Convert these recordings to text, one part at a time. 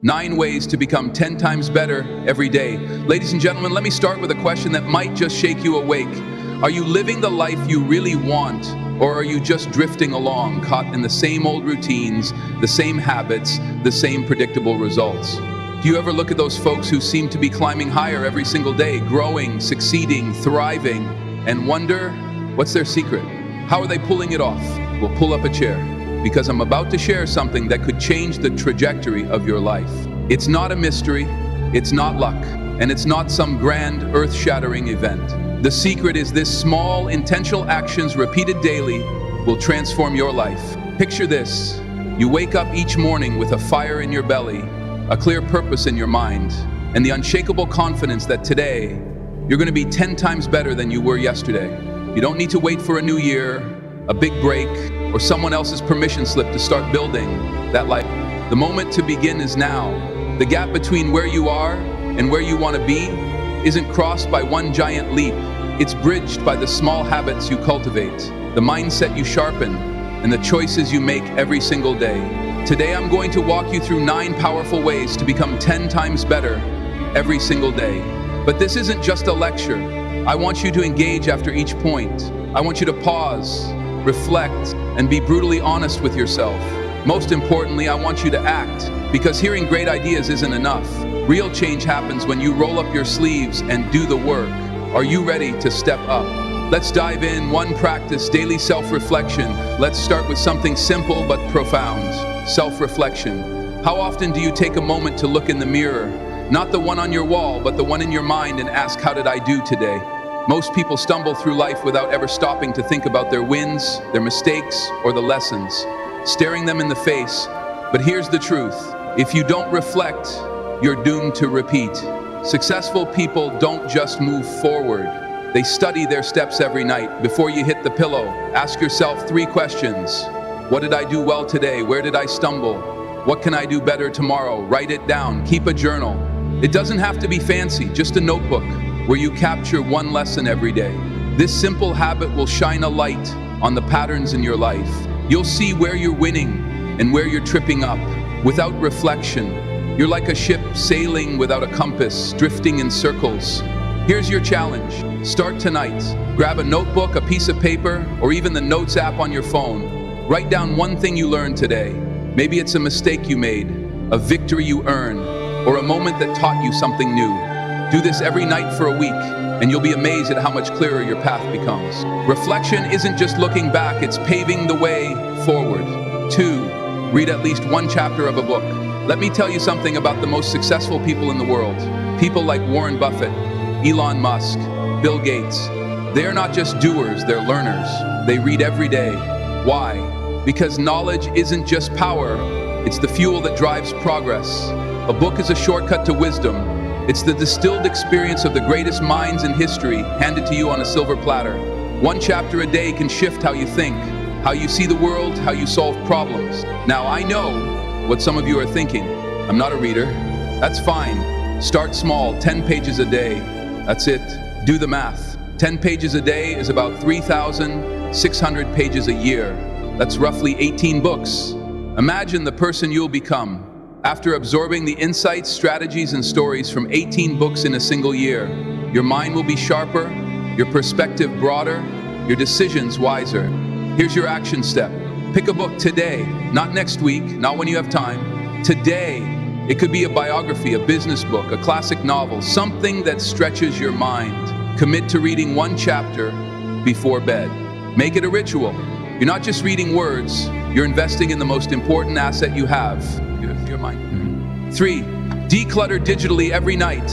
9 ways to become 10 times better every day. Ladies and gentlemen, let me start with a question that might just shake you awake. Are you living the life you really want, or are you just drifting along, caught in the same old routines, the same habits, the same predictable results? Do you ever look at those folks who seem to be climbing higher every single day, growing, succeeding, thriving, and wonder, what's their secret? How are they pulling it off? Well, pull up a chair, because I'm about to share something that could change the trajectory of your life. It's not a mystery, it's not luck, and it's not some grand, earth-shattering event. The secret is this: small, intentional actions repeated daily will transform your life. Picture this: you wake up each morning with a fire in your belly, a clear purpose in your mind, and the unshakable confidence that today you're going to be 10 times better than you were yesterday. You don't need to wait for a new year, a big break, or someone else's permission slip to start building that life. The moment to begin is now. The gap between where you are and where you want to be isn't crossed by one giant leap. It's bridged by the small habits you cultivate, the mindset you sharpen, and the choices you make every single day. Today I'm going to walk you through 9 powerful ways to become 10 times better every single day. But this isn't just a lecture. I want you to engage after each point. I want you to pause, reflect, and be brutally honest with yourself. Most importantly, I want you to act, because hearing great ideas isn't enough. Real change happens when you roll up your sleeves and do the work. Are you ready to step up? Let's dive in. 1, practice daily self-reflection. Let's start with something simple but profound. Self-reflection. How often do you take a moment to look in the mirror? Not the one on your wall, but the one in your mind, and ask, how did I do today? Most people stumble through life without ever stopping to think about their wins, their mistakes, or the lessons, staring them in the face. But here's the truth: if you don't reflect, you're doomed to repeat. Successful people don't just move forward. They study their steps every night. Before you hit the pillow, ask yourself 3 questions. What did I do well today? Where did I stumble? What can I do better tomorrow? Write it down. Keep a journal. It doesn't have to be fancy, just a notebook where you capture 1 lesson every day. This simple habit will shine a light on the patterns in your life. You'll see where you're winning and where you're tripping up. Without reflection, you're like a ship sailing without a compass, drifting in circles. Here's your challenge. Start tonight. Grab a notebook, a piece of paper, or even the Notes app on your phone. Write down 1 thing you learned today. Maybe it's a mistake you made, a victory you earned, or a moment that taught you something new. Do this every night for a week, and you'll be amazed at how much clearer your path becomes. Reflection isn't just looking back, it's paving the way forward. 2, read at least 1 chapter of a book. Let me tell you something about the most successful people in the world. People like Warren Buffett, Elon Musk, Bill Gates. They're not just doers, they're learners. They read every day. Why? Because knowledge isn't just power, it's the fuel that drives progress. A book is a shortcut to wisdom. It's the distilled experience of the greatest minds in history, handed to you on a silver platter. 1 chapter a day can shift how you think, how you see the world, how you solve problems. Now, I know what some of you are thinking. I'm not a reader. That's fine. Start small, 10 pages a day. That's it. Do the math. 10 pages a day is about 3,600 pages a year. That's roughly 18 books. Imagine the person you'll become after absorbing the insights, strategies, and stories from 18 books in a single year. Your mind will be sharper, your perspective broader, your decisions wiser. Here's your action step. Pick a book today, not next week, not when you have time. Today. It could be a biography, a business book, a classic novel, something that stretches your mind. Commit to reading 1 chapter before bed. Make it a ritual. You're not just reading words, you're investing in the most important asset you have, your mind. 3, declutter digitally every night.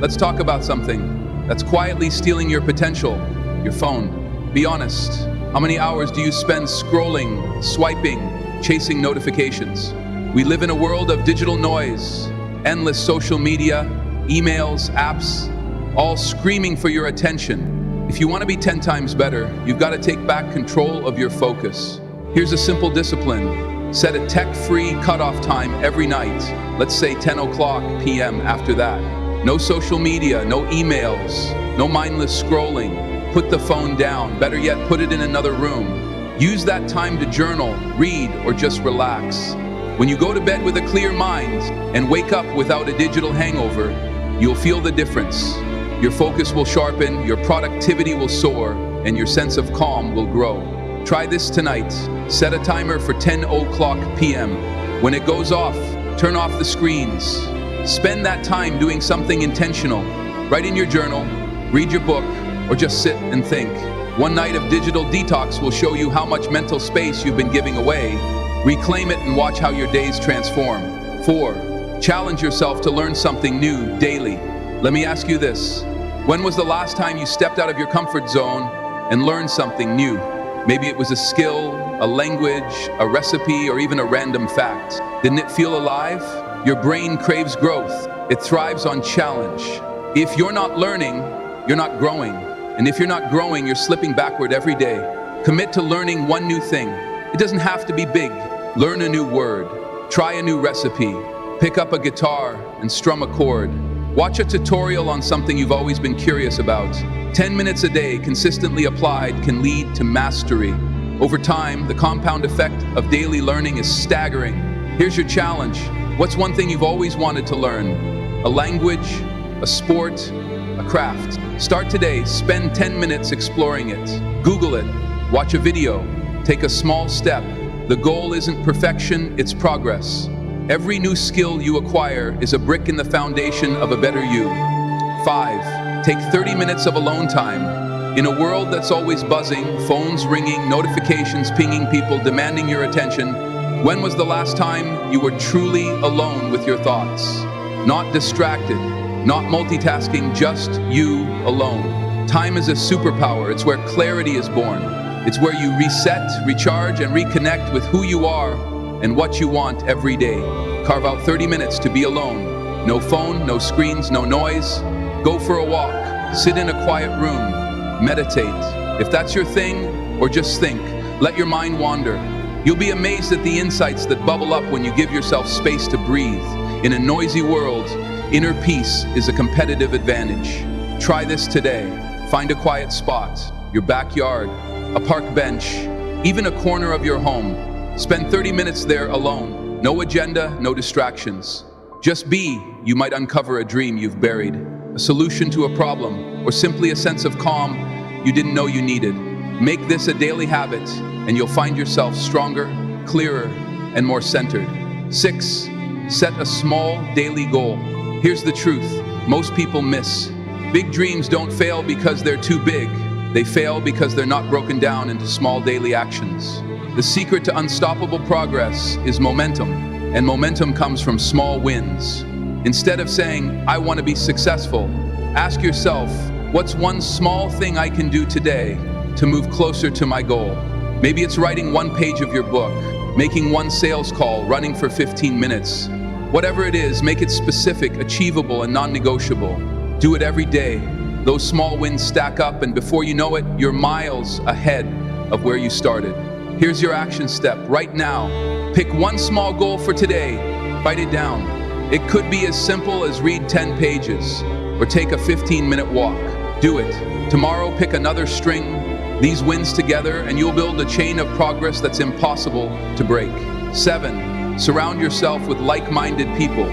Let's talk about something that's quietly stealing your potential, your phone. Be honest. How many hours do you spend scrolling, swiping, chasing notifications? We live in a world of digital noise, endless social media, emails, apps, all screaming for your attention. If you want to be 10 times better, you've got to take back control of your focus. Here's a simple discipline. Set a tech-free cutoff time every night. Let's say 10 o'clock p.m. after that. No social media, no emails, no mindless scrolling. Put the phone down. Better yet, put it in another room. Use that time to journal, read, or just relax. When you go to bed with a clear mind and wake up without a digital hangover, you'll feel the difference. Your focus will sharpen, your productivity will soar, and your sense of calm will grow. Try this tonight. Set a timer for 10:00 p.m. When it goes off, turn off the screens. Spend that time doing something intentional. Write in your journal, read your book, or just sit and think. One night of digital detox will show you how much mental space you've been giving away. Reclaim it and watch how your days transform. 4. Challenge yourself to learn something new daily. Let me ask you this. When was the last time you stepped out of your comfort zone and learned something new? Maybe it was a skill, a language, a recipe, or even a random fact. Didn't it feel alive? Your brain craves growth. It thrives on challenge. If you're not learning, you're not growing. And if you're not growing, you're slipping backward every day. Commit to learning one new thing. It doesn't have to be big. Learn a new word. Try a new recipe. Pick up a guitar and strum a chord. Watch a tutorial on something you've always been curious about. 10 minutes a day consistently applied can lead to mastery. Over time, the compound effect of daily learning is staggering. Here's your challenge. What's one thing you've always wanted to learn? A language, a sport, a craft. Start today. Spend 10 minutes exploring it. Google it. Watch a video. Take a small step. The goal isn't perfection, it's progress. Every new skill you acquire is a brick in the foundation of a better you. 5. Take 30 minutes of alone time. In a world that's always buzzing, phones ringing, notifications pinging, people demanding your attention, when was the last time you were truly alone with your thoughts? Not distracted, not multitasking, just you alone. Time is a superpower. It's where clarity is born. It's where you reset, recharge, and reconnect with who you are and what you want every day. Carve out 30 minutes to be alone. No phone, no screens, no noise. Go for a walk. Sit in a quiet room. Meditate. If that's your thing, or just think, let your mind wander. You'll be amazed at the insights that bubble up when you give yourself space to breathe. In a noisy world, inner peace is a competitive advantage. Try this today. Find a quiet spot, your backyard, a park bench, even a corner of your home. Spend 30 minutes there alone. No agenda, no distractions. Just be. You might uncover a dream you've buried, a solution to a problem, or simply a sense of calm you didn't know you needed. Make this a daily habit, and you'll find yourself stronger, clearer, and more centered. 6. Set a small daily goal. Here's the truth. Most people miss. Big dreams don't fail because they're too big. They fail because they're not broken down into small daily actions. The secret to unstoppable progress is momentum, and momentum comes from small wins. Instead of saying, I want to be successful, ask yourself, what's one small thing I can do today to move closer to my goal? Maybe it's writing one page of your book, making one sales call, running for 15 minutes. Whatever it is, make it specific, achievable, and non-negotiable. Do it every day. Those small wins stack up, and before you know it, you're miles ahead of where you started. Here's your action step right now. Pick one small goal for today. Write it down. It could be as simple as read 10 pages or take a 15-minute walk. Do it. Tomorrow, pick another string. These wins together, and you'll build a chain of progress that's impossible to break. 7. Surround yourself with like-minded people.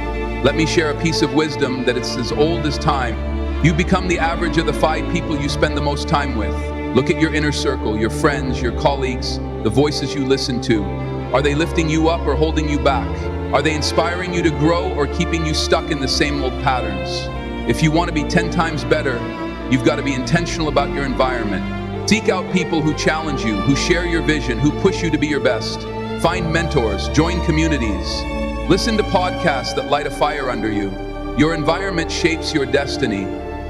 Let me share a piece of wisdom that it's as old as time. You become the average of the 5 people you spend the most time with. Look at your inner circle, your friends, your colleagues, the voices you listen to. Are they lifting you up or holding you back? Are they inspiring you to grow or keeping you stuck in the same old patterns? If you want to be 10 times better, you've got to be intentional about your environment. Seek out people who challenge you, who share your vision, who push you to be your best. Find mentors, join communities. Listen to podcasts that light a fire under you. Your environment shapes your destiny,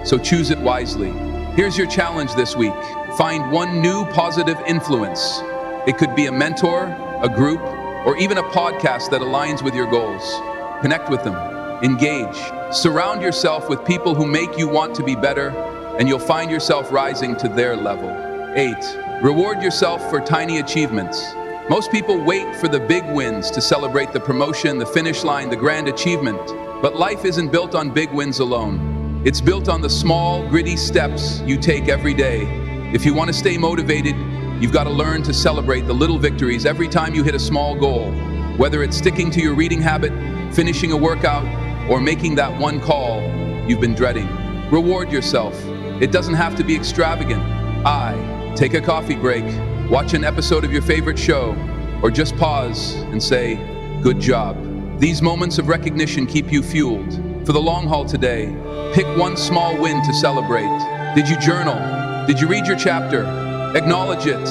so choose it wisely. Here's your challenge this week. Find one new positive influence. It could be a mentor, a group, or even a podcast that aligns with your goals. Connect with them. Engage. Surround yourself with people who make you want to be better, and you'll find yourself rising to their level. 8. Reward yourself for tiny achievements. Most people wait for the big wins to celebrate the promotion, the finish line, the grand achievement. But life isn't built on big wins alone. It's built on the small, gritty steps you take every day. If you want to stay motivated, you've got to learn to celebrate the little victories every time you hit a small goal. Whether it's sticking to your reading habit, finishing a workout, or making that one call you've been dreading, reward yourself. It doesn't have to be extravagant. Take a coffee break, watch an episode of your favorite show, or just pause and say, good job. These moments of recognition keep you fueled. For the long haul today, pick one small win to celebrate. Did you journal? Did you read your chapter? Acknowledge it.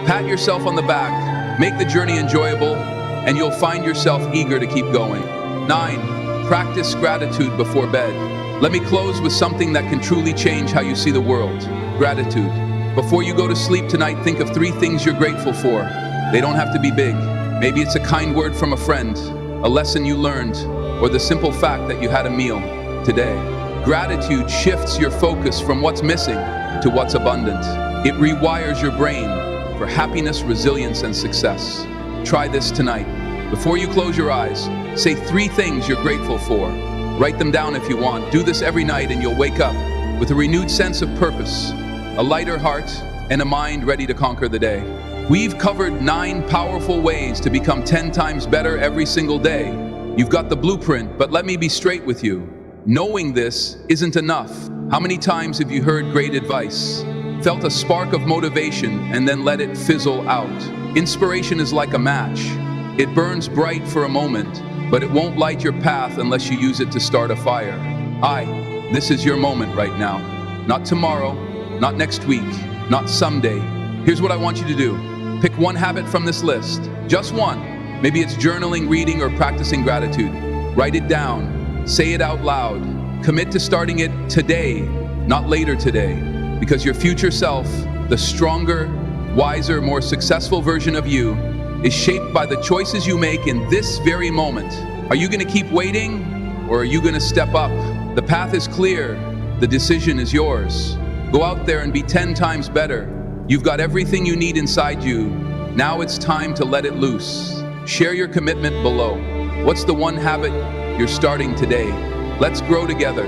Pat yourself on the back. Make the journey enjoyable, and you'll find yourself eager to keep going. 9. Practice gratitude before bed. Let me close with something that can truly change how you see the world. Gratitude. Before you go to sleep tonight, think of 3 things you're grateful for. They don't have to be big. Maybe it's a kind word from a friend, a lesson you learned, or the simple fact that you had a meal today. Gratitude shifts your focus from what's missing to what's abundant. It rewires your brain for happiness, resilience, and success. Try this tonight. Before you close your eyes, say 3 things you're grateful for. Write them down if you want. Do this every night and you'll wake up with a renewed sense of purpose, a lighter heart, and a mind ready to conquer the day. We've covered 9 powerful ways to become 10 times better every single day. You've got the blueprint, but let me be straight with you. Knowing this isn't enough. How many times have you heard great advice, felt a spark of motivation, and then let it fizzle out? Inspiration is like a match. It burns bright for a moment, but it won't light your path unless you use it to start a fire. This is your moment right now. Not tomorrow, not next week, not someday. Here's what I want you to do. Pick one habit from this list, just one. Maybe it's journaling, reading, or practicing gratitude. Write it down, say it out loud. Commit to starting it today, not later today, because your future self, the stronger, wiser, more successful version of you, is shaped by the choices you make in this very moment. Are you going to keep waiting, or are you going to step up? The path is clear, the decision is yours. Go out there and be 10 times better. You've got everything you need inside you. Now it's time to let it loose. Share your commitment below. What's the one habit you're starting today? Let's grow together.